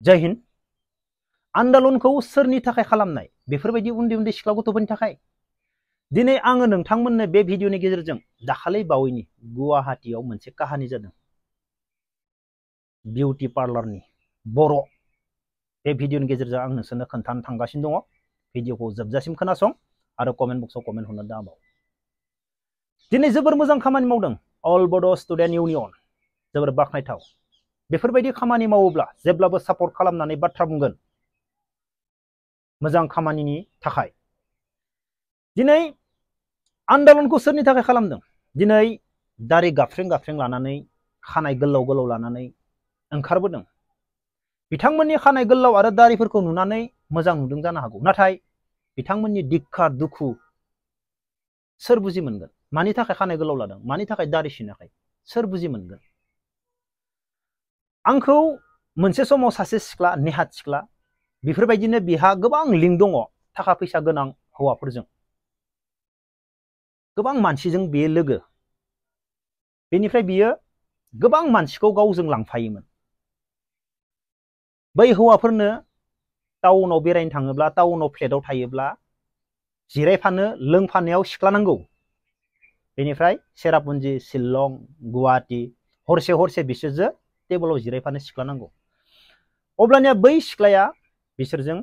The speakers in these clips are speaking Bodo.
जय हिन्द। आन्दलनखौ सोरनि थाखाय खालामनाय बेफोरबायदि उन्दै उन्दै सिख्ला गथ'फोरनि थाखाय दिनै आङो नोंथांमोननो बे भिडिअनि गेजेरजों दाखालि बावैनि गुवाहाटीआव मोनसे काहानि जादों बिउटी पार्लारनि बर' बे भिडिअनि गेजेरजों आं नोंसोरनो खोन्थानो थांगासिनो दङ। भिडिअखौ जोबजासिम खोनासं आरो कमेन्ट बक्सआव कमेन्ट हरनो दाबाव। दिनै जोबोर मोजां खामानि मावदों अल बड' स्टुडेन्ट इउनियन, जोबोर बाख्नायथाव। बेफोरबायदि खामानि मावोब्ला जेब्लाबो सापर्ट खालामनानै बाथ्रा बुंगोन मोजां खामानिनि थाखाय। दिनै आन्दलनखौ सोरनि थाखाय खालामदों? दिनै दारि गाफ्रें गाफ्रें लानानै खानाय गोलाव गोलाव लानानै ओंखारबोदों। बिथांमोननि खानाय गोलाव आरो दारिफोरखौ नुनानै मोजां नुदों जानो हागौ, नाथाय बिथांमोननि दिक्खार दुखु सोर बुजि मोनगोन? मानि थाखाय खानाय गोलाव लादों, मानि थाखाय दारि सिनाखै, सोर बुजि मोनगोन? आंखौ मोनसे समाव सासे सिख्ला, नेहात सिख्ला, बेफोरबायदिनो बिहा गोबां लिंक दङ थाखा फैसा गोनां हौवाफोरजों, गोबां मानसिजों बियो लोगो। बेनिफ्राय बियो गोबां मानसिखौ गावजों लांफायोमोन। बै हौवाफोरनो टाउनाव बेरायनो थाङोब्ला, टाउनाव फ्लेटआव थायोब्ला जिरायफानो लोंफानायाव सिख्ला नांगौ। बेनिफ्राय सेरापुन्जि, शिलं, गुवाहाटी हरसे हरसे बिसोरजों टेबोलाव जिरायफानो सिख्ला नांगौ। अब्लानिया बै सिख्लाया बिसोरजों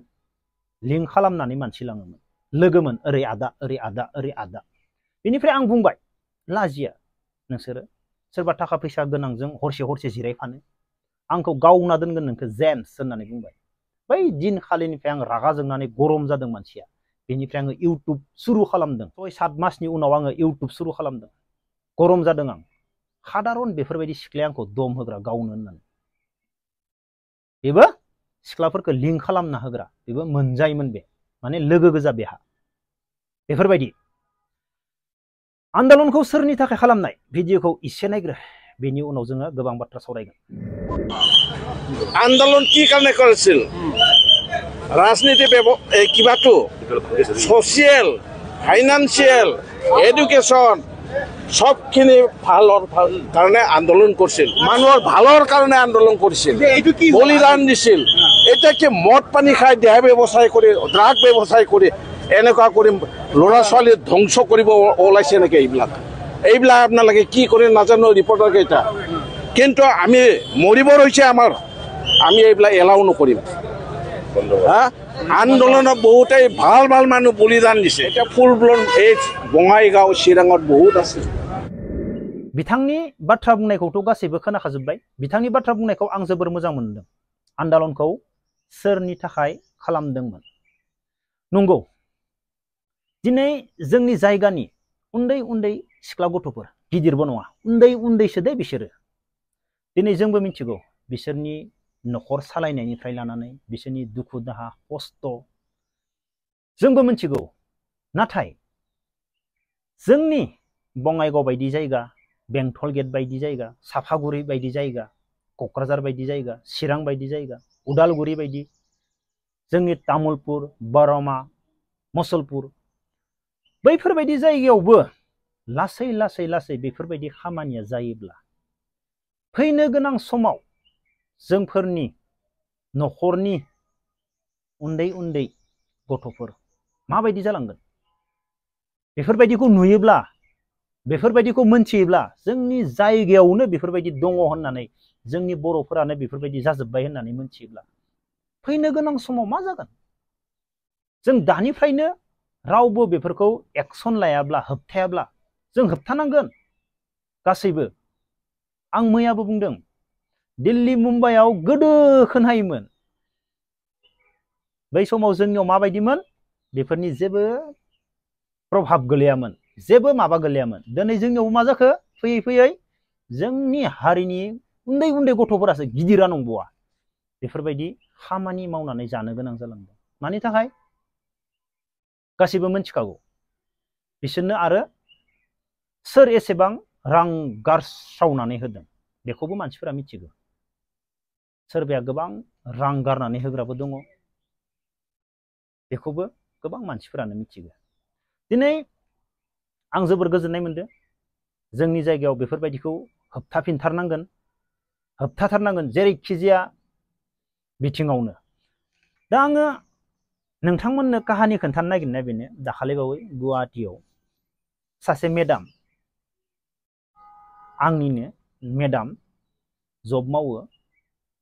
लिंक खालामनानै मानसि लाङोमोन, लोगोमोन, ओरै आदा ओरै आदा ओरै आदा। बेनिफ्राय आं बुंबाय, लाजिया नोंसोरो सोरबा थाखा फैसा गोनांजों हरसे हरसे जिरायफानो? आंखौ गावना दोनगोन नोंखौ जेम्स होननानै बुंबाय। बै दिनखालिनिफ्राय आं रागा जोंनानै गरम जादों मानसिया। बेनिफ्राय आङो इउटुब सुरु खालामदों। 6-7 मासनि उनाव आङो इउटुब सुरु खालामदों। गरम जादों आं। साधारन बेफोरबायदि सिख्लाया आंखौ दम होग्रा गावनो होननानै। बेबो सिख्लाफोरखौ लिंक खालामना होग्रा, बेबो मोनजायोमोन, बे माने लोगो गोजा बेहा। बेफोरबायदि आन्दलनखौ सोरनि थाखाय खालामनाय? भिडिअखौ इसे नायग्रो, बेनि उनाव जोङो गोबां बाथ्रा सावरायगोन। आন্দোलन কি কাৰণে কৰিছিল? ৰাজনীতি কিবাটো ছ'চিয়েল, ফাইনেন্সিয়েল, এডুকেশ্যন সবখিনি ভালৰ কাৰণে আন্দোলন কৰিছিল, মানুহৰ ভালৰ কাৰণে আন্দোলন কৰিছিল, বলিদান দিছিল। এতিয়া কি মদ পানী খাই দেহ ব্যৱসায় কৰি, ড্ৰাগ ব্যৱসায় কৰি, এনেকুৱা কৰি ল'ৰা ছোৱালী ধ্বংস কৰিব ওলাইছে নেকি? এইবিলাক আপোনালোকে কি কৰে নাজানো, ৰিপৰ্টাৰ কেইটা। কিন্তু আমি মৰিব ৰৈছে আমাৰ, আমি এইবিলাক এলাও নকৰিম। আন্দোলনত বহুতেই ভাল ভাল মানুহ বলিদান দিছে। এতিয়া ফুল ব্লন এই বঙাইগাঁও, চিৰাঙত বহুত আছে। बिथांनि बाथ्रा बुंनायखौथ' गासैबो खोनाखाजोब्बाय। बिथांनि बाथ्रा बुंनायखौ आं जोबोर मोजां मोनदों। आन्दलनखौ सोरनि थाखाय खालामदोंमोन? नंगौ, दिनै जोंनि जायगानि उन्दै उन्दै सिख्ला गथ'फोर, गिदिरबो नङा, उन्दै उन्दैसो दे बिसोरो। दिनै जोंबो मिथिगौ बिसोरनि न'खर सालायनायनिफ्राय लानानै बिसोरनि दुखु दाहा खस्थ' जोंबो मिथिगौ। नाथाय जोंनि बङाइगाव बायदि जायगा, बेंटल गेट बायदि जायगा, साफागुरि बायदि जायगा, क'क्राझार बायदि जायगा, चिरां बायदि जायगा, उदालगुरि बायदि, जोंनि तामुलपुर, बरमा, मुसलपुर, बैफोरबायदि जायगायावबो लासै लासै लासै बेफोरबायदि खामानिया जायोब्ला फैनो गोनां समाव जोंफोरनि न'खरनि उन्दै उन्दै गथ'फोर माबायदि जालांगोन? बेफोरबायदिखौ नुयोब्ला, बेफोरबायदिखौ मोनथियोब्ला, जोंनि जायगायावनो बेफोरबायदि दङ होननानै, जोंनि बर'फोरानो बेफोरबायदि जाजोब्बाय होननानै मोनथियोब्ला फैनो गोनां समाव मा जागोन? जों दानिफ्रायनो रावबो बेफोरखौ एक्सन लायाब्ला, होबथायाब्ला, जों होबथानांगोन गासैबो। आं मैयाबो बुंदों, दिल्ली मुम्बाइआव गोदो खोनायोमोन, बै समाव जोंनियाव माबायदिमोन? बेफोरनि जेबो प्रभाब गोलैयामोन, जेबो माबा गोलैयामोन। दिनै जोंनियाव मा जाखो? फैयै फैयै जोंनि हारिनि उन्दै उन्दै गथ'फोरासो गिदिरा नंबावा बेफोरबायदि खामानि मावनानै जानो गोनां जालांदों। मानि थाखाय? गासैबो मिथिखागौ। बिसोरनो आरो सोर एसेबां रां गारस्रावनानै होदों बेखौबो मानसिफोरा मिथिगौ। सोरबाया गोबां रां गारनानै होग्राबो दङ, बेखौबो गोबां मानसिफोरानो मिथिगौ। दिनै आं जोबोर गोजोननाय मोनदों। जोंनि जायगायाव बेफोरबायदिखौ होबथाफिनथारनांगोन, होबथाथारनांगोन। जेरैखिजाया बिथिङावनो दा आङो नोंथांमोननो काहानि खोन्थानो नागिरनाया बेनो दाखालिबावै गुवाहाटीयाव सासे मेडाम आंनिनो मेडाम जब मावो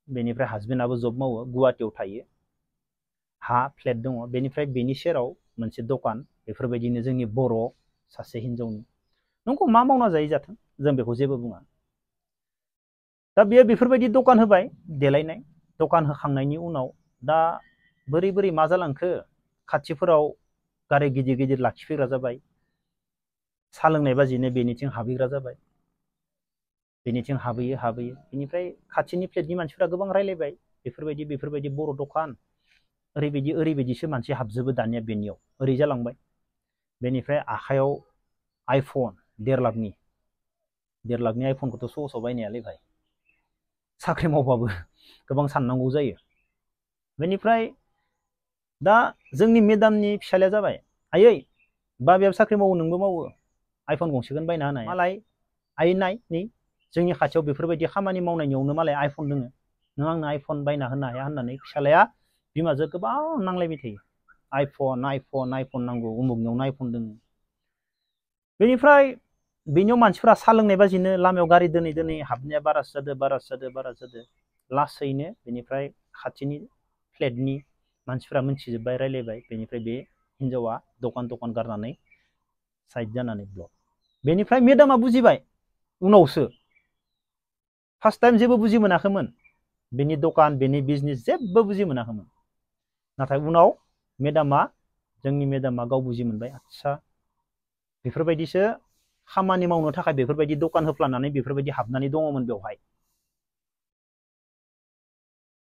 बेनिफ्राय हासबेन्डआबो जब मावो गुवाहाटीयाव थायो हा फ्लेट दङ बेनिफ्राय बेनि सेराव मोनसे दखान बेफोरबायदिनो जोंनि बर' सासे हिनजावनि नंगौ मा मावना जायो जाथों जों बेखौ जेबो बुङा दा बेयो बेफोरबायदि दखान होबाय देलायनाय दखान होखांनायनि उनाव दा बोरै बोरै मा जालांखो खाथिफोराव गारि गिदिर गिदिर लाखिफैग्रा जाबाय सा लोंनाय बाजिनो बेनिथिं हाबहैग्रा जाबाय बेनिथिं हाबहैयो बेनिफ्राय खाथिनि फ्लेटनि मानसिफ्रा गोबां रायलायबाय बेफोरबायदि बर' दखान ओरैबायदिसो मानसि हाबजोबो दानिया बेनियाव ओरै जालांबाय बेनिफ्राय आखायाव आइफन 1.5 लाखनि आइफनखौथ' सहसाव बायनो हायालै भाइ साख्रि मावबाबो गोबां साननांगौ जायो बेनिफ्राय दा जोंनि मेडामनि फिसालाया जाबाय आयै बाबायाबो साख्रि मावो नोंबो मावो आइफन गंसेखौनो बायना होनाय मालाय आयै नाय नै जोंनि खाथियाव बेफोरबायदि खामानि मावनायनियावनो मालाय आइफन दोङो नों आंनो आइफन बायना होनो हाया होननानै फिसालाया बिमाजों गोबां नांलायबाय थायो आइफन नांगौ उमुगनियावनो आइफन दोङो बेनिफ्राय बेनियाव मानसिफोरा सा लोंनाय बाजिनो लामायाव गारि दोनै हाबनाया बारासो जादों लासैनो बेनिफ्राय खाथिनि फ्लेटनि मानसिफोरा मिथिजोब्बाय रायलायबाय बेनिफ्राय बे हिनजावा दखान गारनानै साइड जानानै ब्लक बेनिफ्राय मेडामा बुजिबाय उनावसो फार्स्ट टाइम जेबो बुजि मोनाखैमोन बेनि दखान बेनि बिजनेस जेबो बुजि मोनाखैमोन नाथाय उनाव जोंनि मेडामा गाव बुजि मोनबाय आच्छा बेफोरबायदिसो खामानि मावनो थाखाय बेफोरबायदि दखान होफ्लानानै बेफोरबायदि हाबनानै दङमोन बेवहाय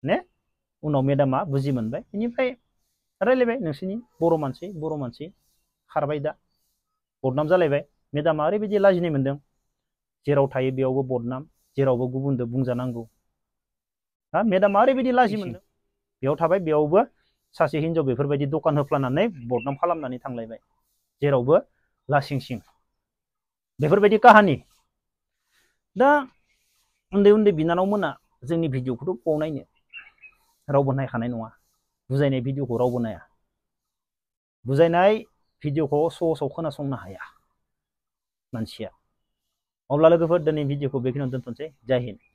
ने उनाव मेडामा बुजि मोनबाय बेनिफ्राय रायलायबाय नोंसोरनि बर' मानसि खारबाय दा बदनाम जालायबाय मेडामा ओरैबायदि लाजिनाय मोनदों जेराव थायो बेयावबो बदनाम जेरावबो गुबुनदो बुंजानांगौ हा मेडामा ओरैबायदि लाजि मोनदों बेयाव थाबाय बेयावबो सासे हिनजाव बेफोरबायदि दखान होफ्लानानै बदनाम खालामनानै थांलायबाय जेरावबो लासिंसिं बेफोरबायदि काहानि दा उन्दै बिनानावमोना जोंनि भिडिअखौथ' बाव नायनो रावबो नायखानाय नङा बुजायनाय भिडिअखौ रावबो नाया बुजायनाय भिडिअखौ सहसाव खोनासंनो हाया मानसिया अब्ला लोगोफोर दिनै भिडिअखौ बेखिनियावनो दोनथ'नोसै जय हिन्द